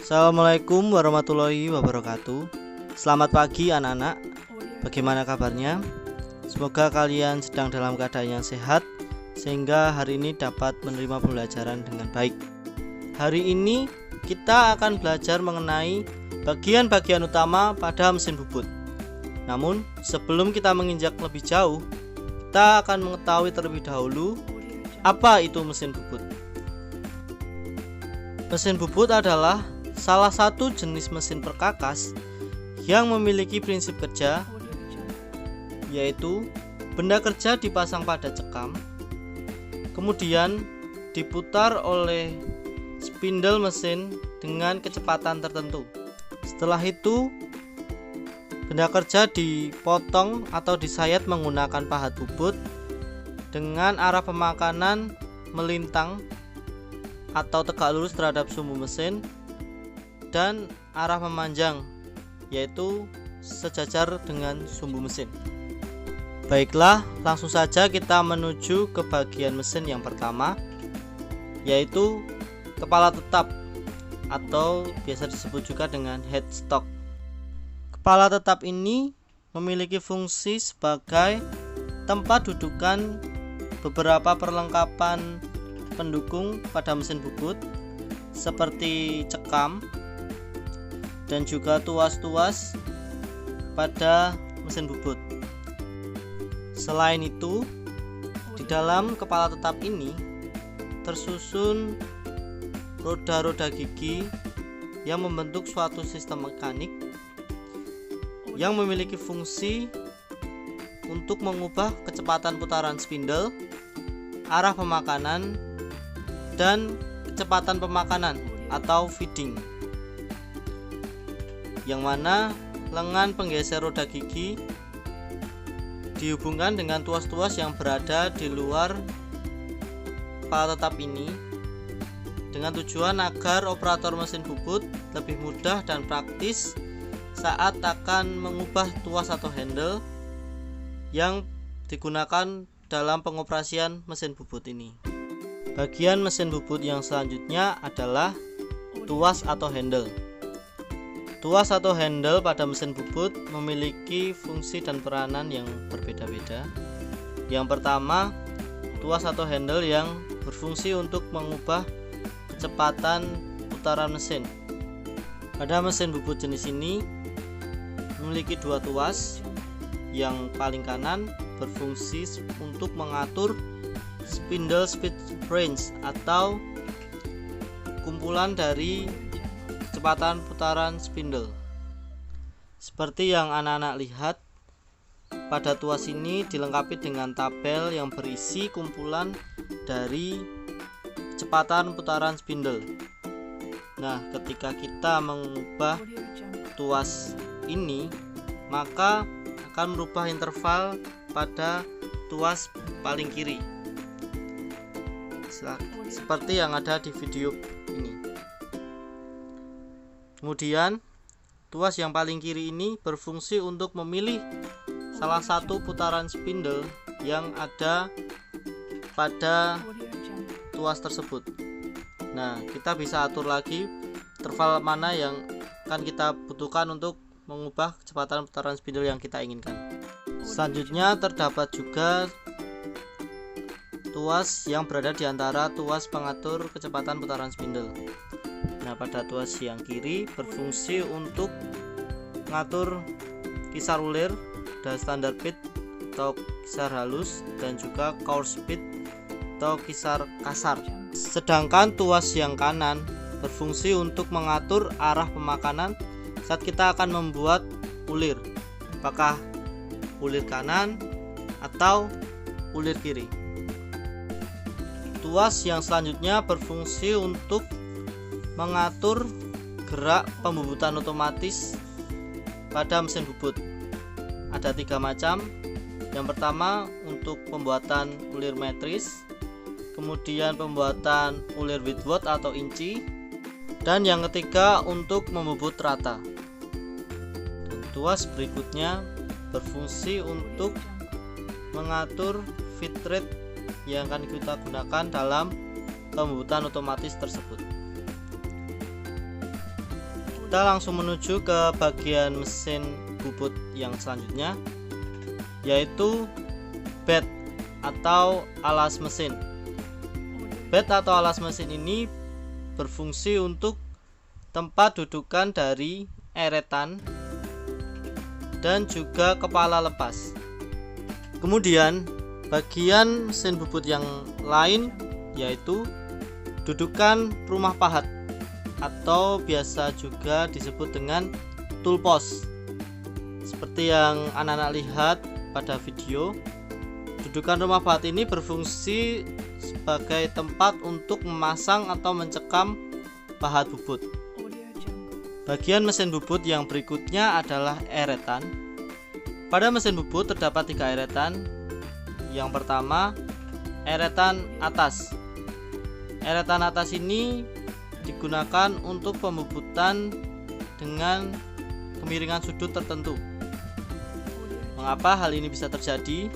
Assalamualaikum warahmatullahi wabarakatuh. Selamat pagi anak-anak. Bagaimana kabarnya? Semoga kalian sedang dalam keadaan yang sehat sehingga hari ini dapat menerima pembelajaran dengan baik. Hari ini kita akan belajar mengenai bagian-bagian utama pada mesin bubut. Namun sebelum kita menginjak lebih jauh, kita akan mengetahui terlebih dahulu apa itu mesin bubut. Mesin bubut adalah salah satu jenis mesin perkakas yang memiliki prinsip kerja, yaitu benda kerja dipasang pada cekam, kemudian diputar oleh spindle mesin dengan kecepatan tertentu. Setelah itu, benda kerja dipotong atau disayat menggunakan pahat bubut dengan arah pemakanan melintang atau tegak lurus terhadap sumbu mesin dan arah memanjang, yaitu sejajar dengan sumbu mesin. Baiklah, langsung saja kita menuju ke bagian mesin yang pertama, yaitu kepala tetap atau biasa disebut juga dengan headstock. Kepala tetap ini memiliki fungsi sebagai tempat dudukan beberapa perlengkapan pendukung pada mesin bubut seperti cekam dan juga tuas-tuas pada mesin bubut. Selain itu, di dalam kepala tetap ini tersusun roda-roda gigi yang membentuk suatu sistem mekanik yang memiliki fungsi untuk mengubah kecepatan putaran spindle, arah pemakanan, dan kecepatan pemakanan atau feeding, yang mana lengan penggeser roda gigi dihubungkan dengan tuas-tuas yang berada di luar kepala tetap ini dengan tujuan agar operator mesin bubut lebih mudah dan praktis saat akan mengubah tuas atau handle yang digunakan dalam pengoperasian mesin bubut ini. Bagian mesin bubut yang selanjutnya adalah tuas atau handle. Tuas atau handle pada mesin bubut memiliki fungsi dan peranan yang berbeda-beda. Yang pertama, tuas atau handle yang berfungsi untuk mengubah kecepatan putaran mesin. Pada mesin bubut jenis ini memiliki dua tuas. Yang paling kanan berfungsi untuk mengatur spindle speed range atau kumpulan dari kecepatan putaran spindle. Seperti yang anak-anak lihat, pada tuas ini dilengkapi dengan tabel yang berisi kumpulan dari kecepatan putaran spindle. Nah, ketika kita mengubah tuas ini, maka akan merubah interval pada tuas paling kiri, seperti yang ada di video ini. Kemudian tuas yang paling kiri ini berfungsi untuk memilih salah satu putaran spindle yang ada pada tuas tersebut. Nah, kita bisa atur lagi interval mana yang akan kita butuhkan untuk mengubah kecepatan putaran spindle yang kita inginkan. Selanjutnya terdapat juga tuas yang berada di antara tuas pengatur kecepatan putaran spindle. Nah, pada tuas yang kiri berfungsi untuk mengatur kisar ulir dan standar bit atau kisar halus, dan juga coarse bit atau kisar kasar. Sedangkan tuas yang kanan berfungsi untuk mengatur arah pemakanan saat kita akan membuat ulir, apakah ulir kanan atau ulir kiri. Tuas yang selanjutnya berfungsi untuk mengatur gerak pembubutan otomatis pada mesin bubut. Ada 3 macam. Yang pertama untuk pembuatan ulir metris, kemudian pembuatan ulir with watt atau inci, dan yang ketiga untuk membubut rata. Dan tuas berikutnya berfungsi untuk mengatur feed rate yang akan kita gunakan dalam pembubutan otomatis tersebut. kita langsung menuju ke bagian mesin bubut yang selanjutnya, yaitu bed atau alas mesin. Bed atau alas mesin ini berfungsi untuk tempat dudukan dari eretan dan juga kepala lepas. Kemudian bagian mesin bubut yang lain yaitu dudukan rumah pahat atau biasa juga disebut dengan tool post. Seperti yang anak-anak lihat pada video, dudukan rumah pahat ini berfungsi sebagai tempat untuk memasang atau mencekam pahat bubut. Bagian mesin bubut yang berikutnya adalah eretan. Pada mesin bubut terdapat 3 eretan. Yang pertama, eretan atas. Eretan atas ini digunakan untuk pembubutan dengan kemiringan sudut tertentu. Mengapa hal ini bisa terjadi?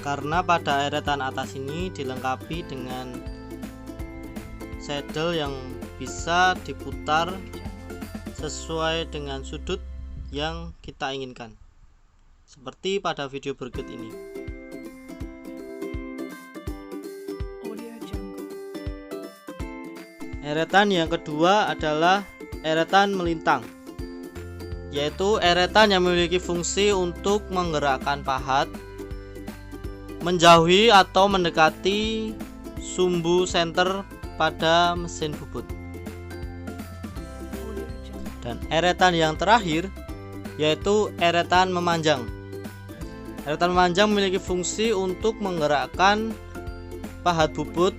Karena pada eretan atas ini dilengkapi dengan saddle yang bisa diputar sesuai dengan sudut yang kita inginkan, seperti pada video berikut ini. Eretan yang kedua adalah eretan melintang, yaitu eretan yang memiliki fungsi untuk menggerakkan pahat menjauhi atau mendekati sumbu senter pada mesin bubut. Dan eretan yang terakhir yaitu eretan memanjang. Eretan memanjang memiliki fungsi untuk menggerakkan pahat bubut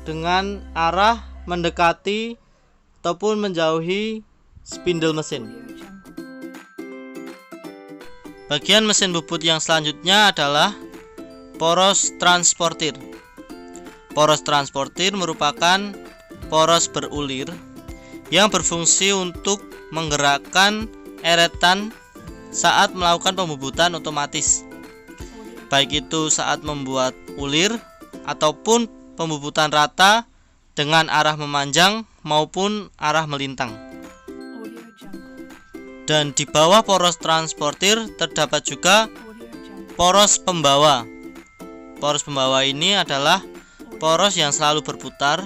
dengan arah mendekati ataupun menjauhi spindle mesin. Bagian mesin bubut yang selanjutnya adalah poros transportir. Poros transportir merupakan poros berulir yang berfungsi untuk menggerakkan eretan saat melakukan pembubutan otomatis, baik itu saat membuat ulir ataupun pembubutan rata dengan arah memanjang maupun arah melintang. Dan di bawah poros transportir terdapat juga poros pembawa. Poros pembawa ini adalah poros yang selalu berputar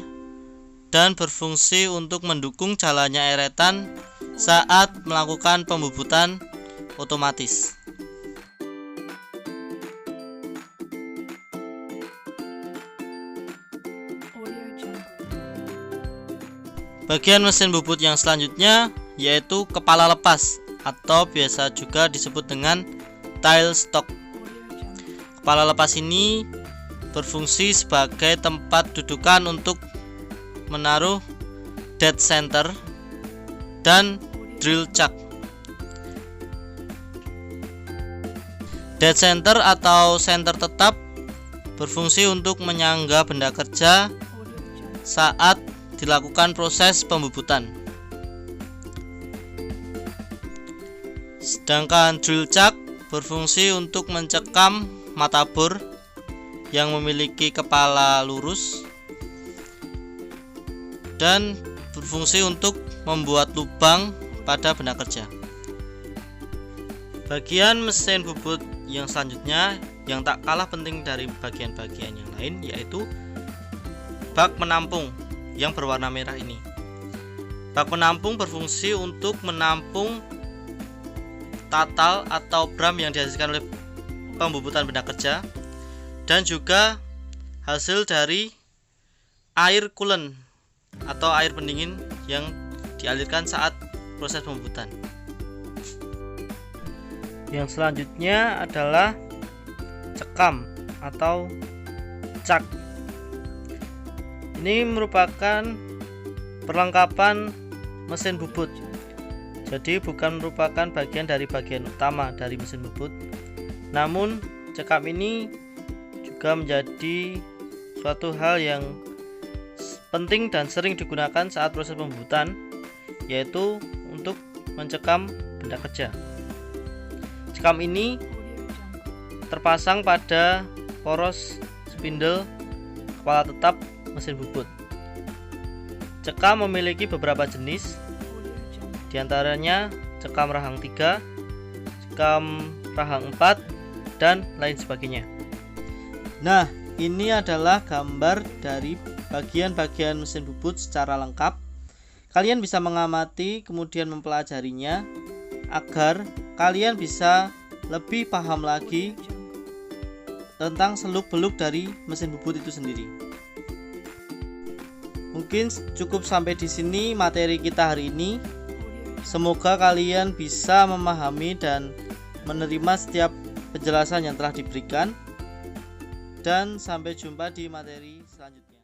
dan berfungsi untuk mendukung jalannya eretan saat melakukan pembubutan otomatis. Bagian mesin bubut yang selanjutnya yaitu kepala lepas atau biasa juga disebut dengan tailstock. Kepala lepas ini berfungsi sebagai tempat dudukan untuk menaruh dead center dan drill chuck. Dead center atau center tetap berfungsi untuk menyangga benda kerja saat dilakukan proses pembubutan. Sedangkan drill chuck berfungsi untuk mencekam mata bor yang memiliki kepala lurus dan berfungsi untuk membuat lubang pada benda kerja. Bagian mesin bubut yang selanjutnya yang tak kalah penting dari bagian-bagian yang lain yaitu bak penampung yang berwarna merah ini. Bak penampung berfungsi untuk menampung tatal atau bram yang dihasilkan oleh pembubutan benda kerja dan juga hasil dari air coolant atau air pendingin yang dialirkan saat proses pembubutan. Yang selanjutnya adalah cekam atau cak. Ini merupakan perlengkapan mesin bubut. Jadi bukan merupakan bagian dari bagian utama dari mesin bubut. Namun cekam ini juga menjadi suatu hal yang penting dan sering digunakan saat proses pembubutan, yaitu untuk mencekam benda kerja. Cekam ini terpasang pada poros spindle kepala tetap mesin bubut. Cekam memiliki beberapa jenis, Di antaranya cekam rahang 3, cekam rahang 4, dan lain sebagainya. Nah, ini adalah gambar dari bagian-bagian mesin bubut secara lengkap. Kalian bisa mengamati kemudian mempelajarinya agar kalian bisa lebih paham lagi tentang seluk-beluk dari mesin bubut itu sendiri. Mungkin cukup sampai di sini materi kita hari ini. Semoga kalian bisa memahami dan menerima setiap penjelasan yang telah diberikan. Dan sampai jumpa di materi selanjutnya.